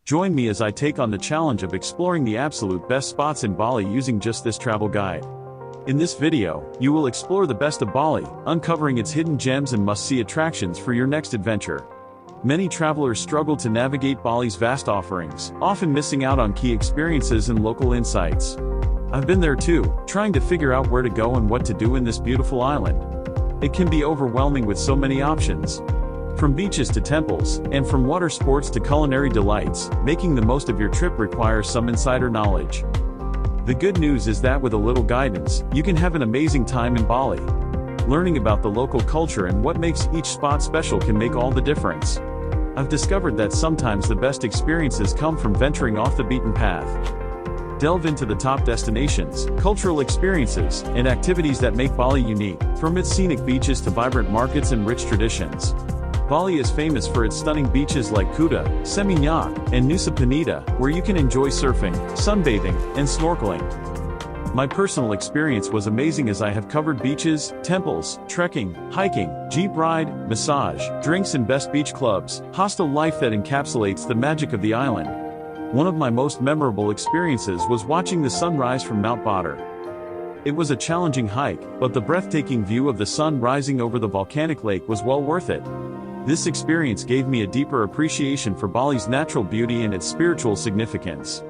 Join me as I take on the challenge of exploring the absolute best spots in Bali using just this travel guide. In this video, you will explore the best of Bali, uncovering its hidden gems and must-see attractions for your next adventure. Many travelers struggle to navigate Bali's vast offerings, often missing out on key experiences and local insights. I've been there too, trying to figure out where to go and what to do in this beautiful island. It can be overwhelming with so many options. From beaches to temples, and from water sports to culinary delights, making the most of your trip requires some insider knowledge. The good news is that with a little guidance, you can have an amazing time in Bali. Learning about the local culture and what makes each spot special can make all the difference. I've discovered that sometimes the best experiences come from venturing off the beaten path. Delve into the top destinations, cultural experiences, and activities that make Bali unique, from its scenic beaches to vibrant markets and rich traditions. Bali is famous for its stunning beaches like Kuta, Seminyak, and Nusa Penida, where you can enjoy surfing, sunbathing, and snorkeling. My personal experience was amazing as I have covered beaches, temples, trekking, hiking, jeep ride, massage, drinks and best beach clubs, hostel life that encapsulates the magic of the island. One of my most memorable experiences was watching the sunrise from Mount Batur. It was a challenging hike, but the breathtaking view of the sun rising over the volcanic lake was well worth it. This experience gave me a deeper appreciation for Bali's natural beauty and its spiritual significance.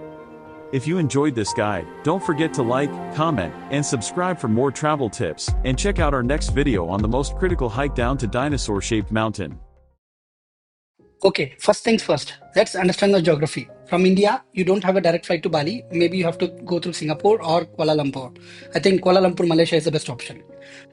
If you enjoyed this guide, don't forget to like, comment, and subscribe for more travel tips, and check out our next video on the most critical hike down to dinosaur-shaped mountain. Okay, first things first, let's understand the geography. From India, you don't have a direct flight to Bali. Maybe you have to go through Singapore or Kuala Lumpur. I think Kuala Lumpur, Malaysia is the best option.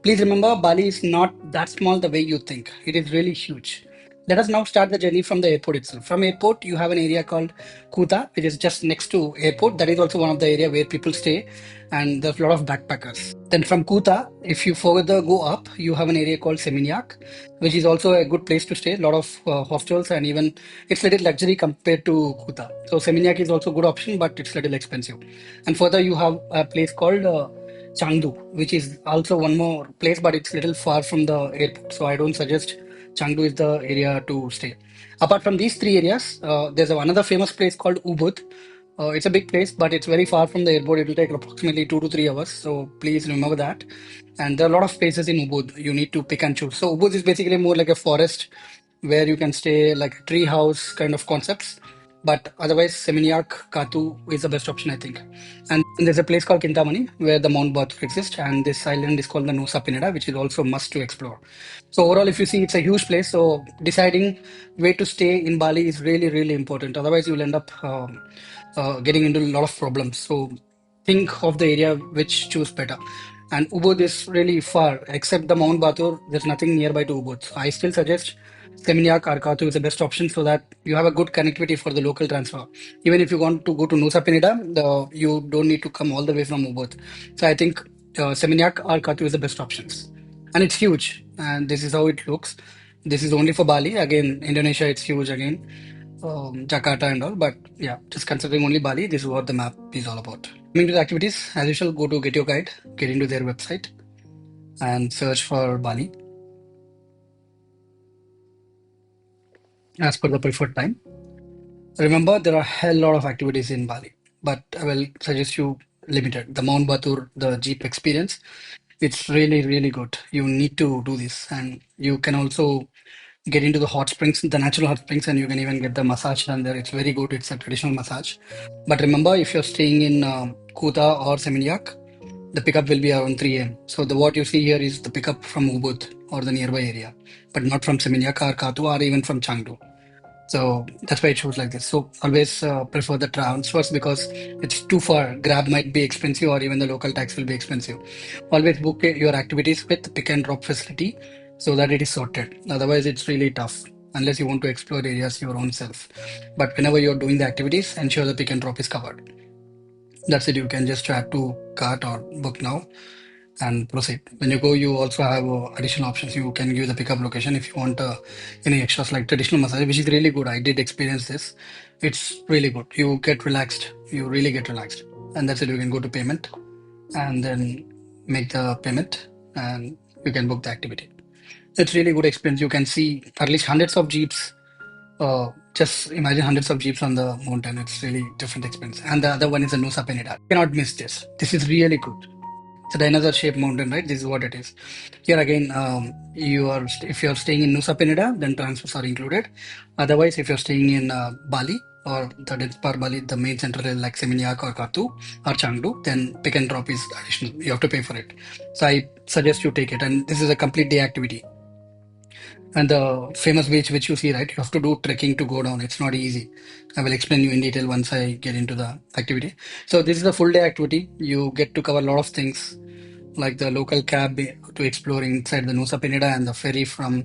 Please remember, Bali is not that small the way you think. It is really huge. Let us now start the journey from the airport itself. From airport, you have an area called Kuta, which is just next to airport. That is also one of the area where people stay, and there's a lot of backpackers. Then from Kuta, if you further go up, you have an area called Seminyak, which is also a good place to stay. A lot of hostels, and even it's little luxury compared to Kuta. So Seminyak is also a good option, but it's little expensive. And further, you have a place called Changdu, which is also one more place, but it's little far from the airport. So I don't suggest Changdu is the area to stay. Apart from these three areas, there's another famous place called Ubud. It's a big place, but it's very far from the airport. It will take approximately 2 to 3 hours. So please remember that. And there are a lot of places in Ubud. You need to pick and choose. So Ubud is basically more like a forest where you can stay, like a tree house kind of concepts. But otherwise, Seminyak, Katu is the best option, I think. And there's a place called Kintamani where the Mount Batur exists, and this island is called the Nusa Penida, which is also must to explore. So overall, if you see, it's a huge place. So deciding where to stay in Bali is really, really important. Otherwise, you will end up getting into a lot of problems. So think of the area which choose better. And Ubud is really far, except the Mount Batur. There's nothing nearby to Ubud. So I still suggest Seminyak or Katu is the best option so that you have a good connectivity for the local transfer. Even if you want to go to Nusa Penida, you don't need to come all the way from Ubud. So I think Seminyak or Katu is the best options. And it's huge. And this is how it looks. This is only for Bali. Again, Indonesia, it's huge again. Jakarta and all. But yeah, just considering only Bali, this is what the map is all about. Coming to the activities, as usual, go to Get Your Guide, get into their website, and search for Bali as per the preferred time. Remember, there are a hell lot of activities in Bali, but I will suggest you limited. The Mount Batur, the Jeep experience, it's really, really good. You need to do this, and you can also get into the hot springs, the natural hot springs, and you can even get the massage done there. It's very good. It's a traditional massage. But remember, if you're staying in Kuta or Seminyak, the pickup will be around 3 a.m. So the what you see here is the pickup from Ubud or the nearby area, but not from Seminyak or Katu or even from Changdu. So that's why it shows like this. So always prefer the transfers because it's too far. Grab might be expensive or even the local tax will be expensive. Always book your activities with pick and drop facility so that it is sorted. Otherwise, it's really tough unless you want to explore areas your own self. But whenever you're doing the activities, ensure the pick and drop is covered. That's it. You can just add to cart or book now and proceed. When you go, you also have additional options. You can give the pickup location if you want any extras like traditional massage, which is really good. I did experience this. It's really good. You get relaxed. You really get relaxed. And that's it. You can go to payment and then make the payment and you can book the activity. It's really good experience. You can see at least hundreds of jeeps Just imagine hundreds of jeeps on the mountain. It's really different experience. And the other one is the Nusa Penida. Cannot miss this. This is really good. It's a dinosaur-shaped mountain, right? This is what it is. Here again, if you're staying in Nusa Penida, then transfers are included. Otherwise, if you're staying in Bali or the Denpasar Bali, the main center is like Seminyak or Katu or Canggu, then pick and drop is additional. You have to pay for it. So I suggest you take it. And this is a complete day activity. And the famous beach which you see, right? You have to do trekking to go down. It's not easy. I will explain you in detail once I get into the activity. So this is a full day activity. You get to cover a lot of things like the local cab to explore inside the Nusa Penida and the ferry from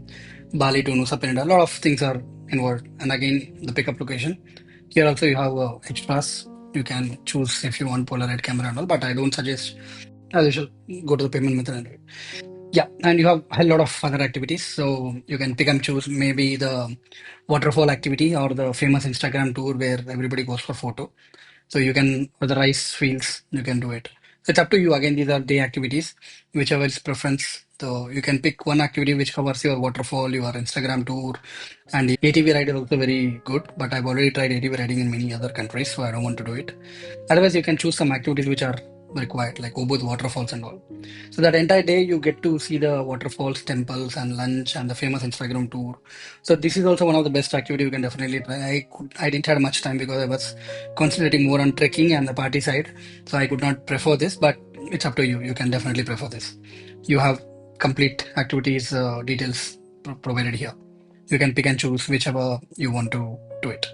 Bali to Nusa Penida. A lot of things are involved. And again, the pickup location. Here also you have extras. You can choose if you want Polaroid camera and all, but I don't suggest as you should go to the payment method and do it. Yeah, and you have a lot of other activities, so you can pick and choose maybe the waterfall activity or the famous Instagram tour where everybody goes for photo. So you can, or the rice fields, you can do it. So it's up to you. Again, these are day activities, whichever is preference. So you can pick one activity which covers your waterfall, your Instagram tour, and ATV ride is also very good. But I've already tried ATV riding in many other countries, so I don't want to do it. Otherwise, you can choose some activities which are required, like Ubud waterfalls and all. So that entire day you get to see the waterfalls, temples, and lunch, and the famous Instagram tour. So this is also one of the best activity you can definitely try. I didn't have much time because I was concentrating more on trekking and the party side, so I could not prefer this. But it's up to you. You can definitely prefer this. You have complete activities details provided here. You can pick and choose whichever you want to do it.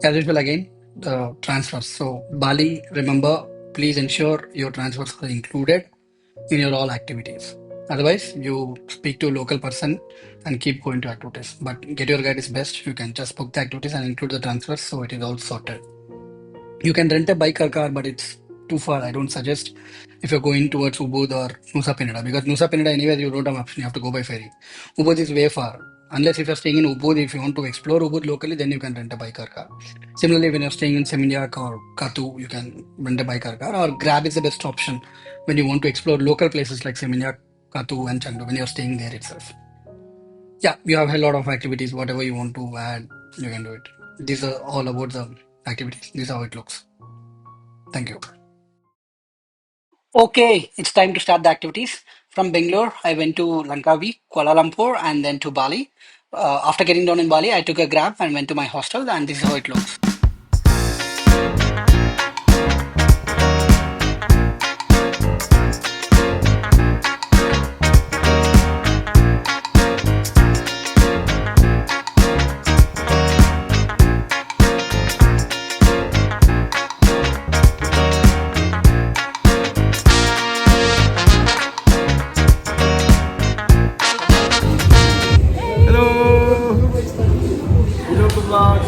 As usual, again, the transfers. So Bali, remember, please ensure your transfers are included in your all activities. Otherwise, you speak to a local person and keep going to activities. But get your guide is best. You can just book the activities and include the transfers, so it is all sorted. You can rent a bike or car, but it's too far. I don't suggest if you're going towards Ubud or Nusa Penida because Nusa Penida, anyway, you don't have option. You have to go by ferry. Ubud is way far. Unless if you're staying in Ubud, if you want to explore Ubud locally, then you can rent a bike or car. Similarly, when you're staying in Seminyak or Katu, you can rent a bike or car. Or Grab is the best option when you want to explore local places like Seminyak, Katu, and Chengdu when you're staying there itself. Yeah, you have a lot of activities. Whatever you want to add, you can do it. These are all about the activities. This is how it looks. Thank you. Okay, it's time to start the activities. From Bangalore, I went to Langkawi, Kuala Lumpur, and then to Bali. After getting down in Bali, I took a grab and went to my hostel, and this is how it looks. Hello! Hello to vlog!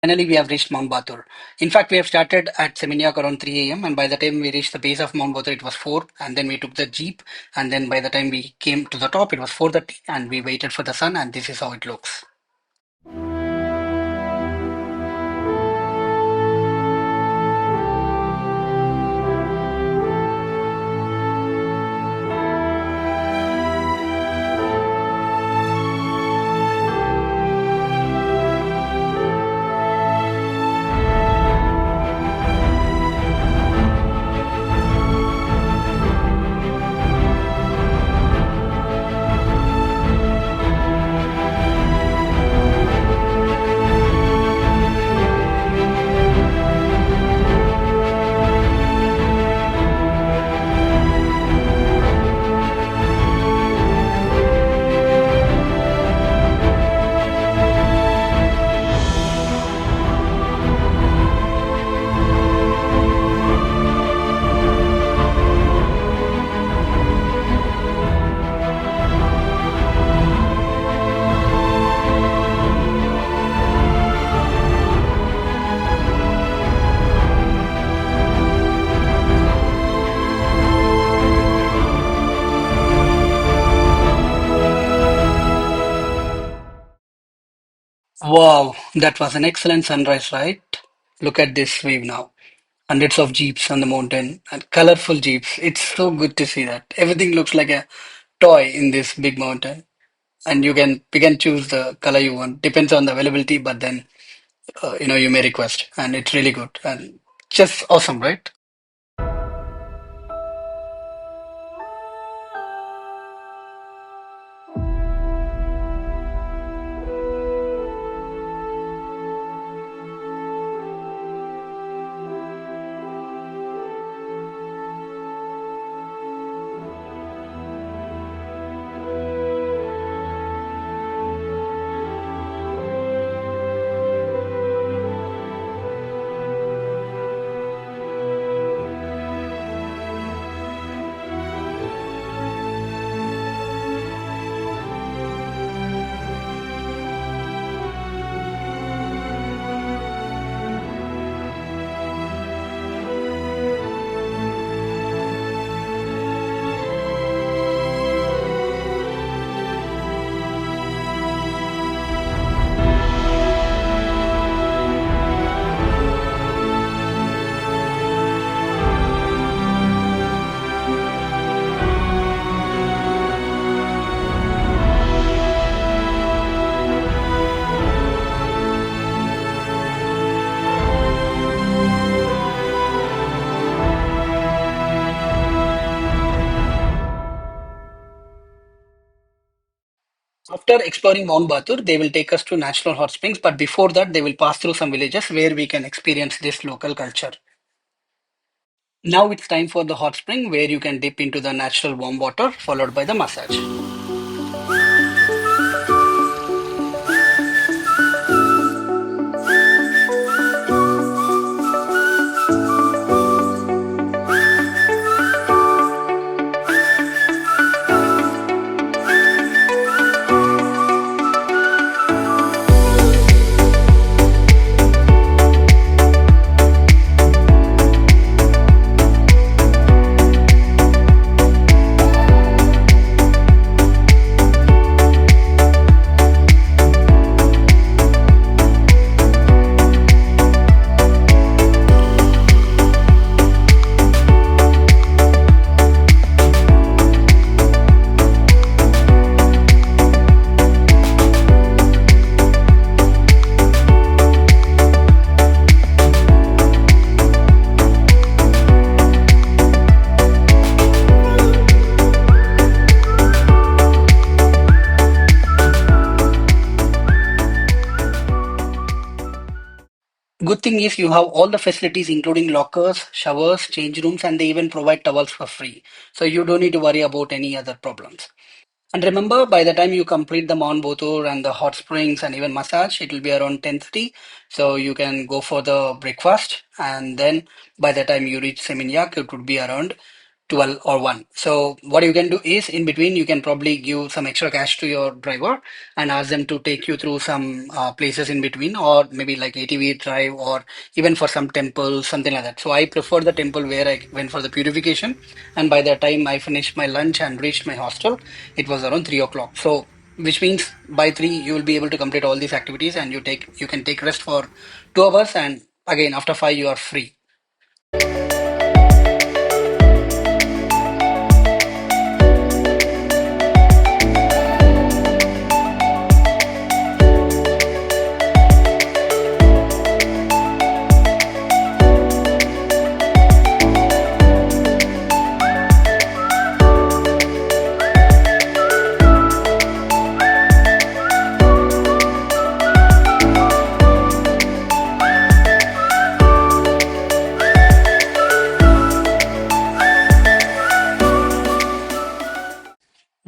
Finally, we have reached Mount Batur. In fact, we have started at Seminyak around 3 a.m. and by the time we reached the base of Mount Batur, it was 4. And then we took the jeep, and then by the time we came to the top, it was 4:30, and we waited for the sun, and this is how it looks. Wow, that was an excellent sunrise, right? Look at this view now. Hundreds of jeeps on the mountain and colorful jeeps. It's so good to see that. Everything looks like a toy in this big mountain. And you can choose the color you want. Depends on the availability, but then you may request, and it's really good and just awesome, right? After exploring Mount Batur, they will take us to natural hot springs, but before that, they will pass through some villages where we can experience this local culture. Now it's time for the hot spring where you can dip into the natural warm water followed by the massage. Good thing is you have all the facilities including lockers, showers, change rooms, and they even provide towels for free. So you don't need to worry about any other problems. And remember, by the time you complete the Mount Botur and the hot springs and even massage, it will be around 10:30. So you can go for the breakfast, and then by the time you reach Seminyak, it would be around 12 or 1. So what you can do is in between, you can probably give some extra cash to your driver and ask them to take you through some places in between, or maybe like ATV drive, or even for some temples, something like that. So I prefer the temple where I went for the purification. And by the time I finished my lunch and reached my hostel, it was around 3 o'clock. So which means by 3 you will be able to complete all these activities, and you can take rest for 2 hours, and again after 5 you are free.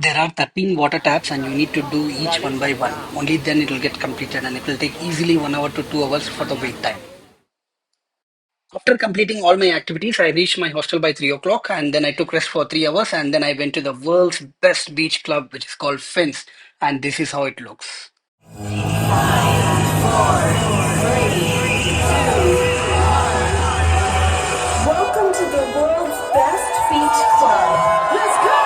There are 13 water taps and you need to do each one by one. Only then it will get completed, and it will take easily 1 hour to 2 hours for the wait time. After completing all my activities, I reached my hostel by 3 o'clock, and then I took rest for 3 hours, and then I went to the world's best beach club, which is called Fins, and this is how it looks. Welcome to the world's best beach club. Let's go!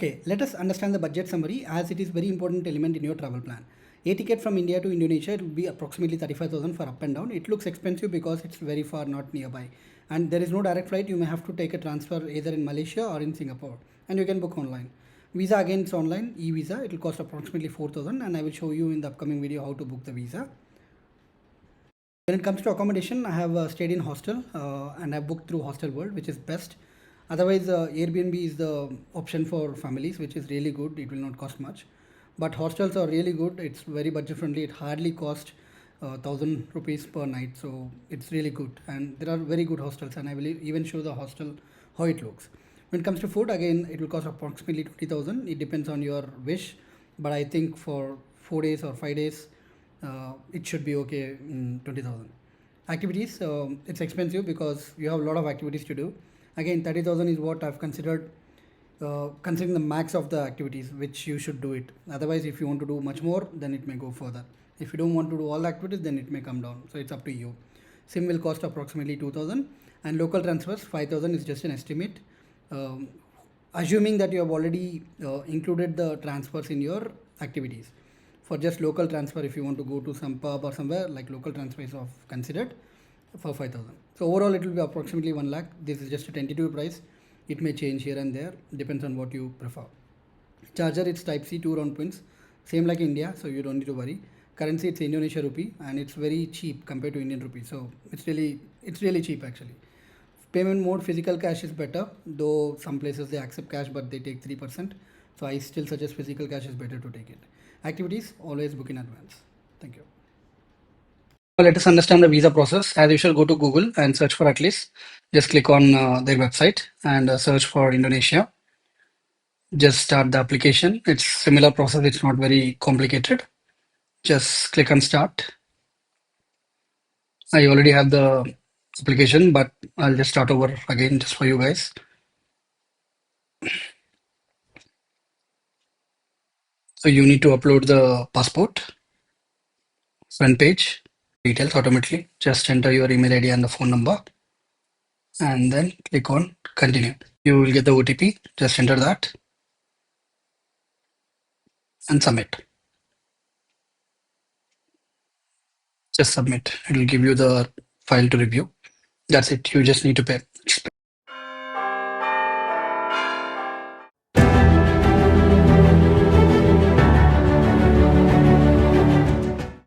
Okay, let us understand the budget summary as it is very important element in your travel plan. A ticket from India to Indonesia it will be approximately 35,000 for up and down. It looks expensive because it's very far, not nearby. And there is no direct flight. You may have to take a transfer either in Malaysia or in Singapore. And you can book online. Visa again it's online, e-visa. It will cost approximately 4,000 and I will show you in the upcoming video how to book the visa. When it comes to accommodation, I have stayed in hostel and I've booked through Hostel World, which is best. Otherwise, Airbnb is the option for families, which is really good. It will not cost much. But hostels are really good. It's very budget friendly. It hardly cost 1,000 rupees per night. So it's really good. And there are very good hostels. And I will even show the hostel how it looks. When it comes to food, again, it will cost approximately 20,000. It depends on your wish. But I think for 4 days or 5 days, it should be okay 20,000. Activities, it's expensive because you have a lot of activities to do. Again, 30,000 is what I've considered, considering the max of the activities which you should do it. Otherwise, if you want to do much more, then it may go further. If you don't want to do all the activities, then it may come down. So it's up to you. SIM will cost approximately 2,000 and local transfers 5,000 is just an estimate. Um, Assuming that you have already included the transfers in your activities. For just local transfer, if you want to go to some pub or somewhere, like local transfer is of considered for 5,000. So overall, it will be approximately 1 lakh. This is just a tentative price. It may change here and there, depends on what you prefer. Charger, it's Type C, 2 round pins, same like India, so you don't need to worry. Currency, it's Indonesia rupee, and it's very cheap compared to Indian rupee. So it's really cheap actually. Payment mode, physical cash is better, though some places they accept cash but they take 3%. So I still suggest physical cash is better to take it. Activities, always book in advance. Thank you. Now let us understand the visa process. As usual, go to Google and search for Atlas. Just click on their website and search for Indonesia. Just start the application. It's similar process. It's not very complicated. Just click on start. I already have the application, but I'll just start over again just for you guys. So you need to upload the passport, front page, details automatically. Just enter your email ID and the phone number and then click on continue. You will get the OTP. Just enter that and submit. Just submit. It will give you the file to review. That's it. You just need to pay.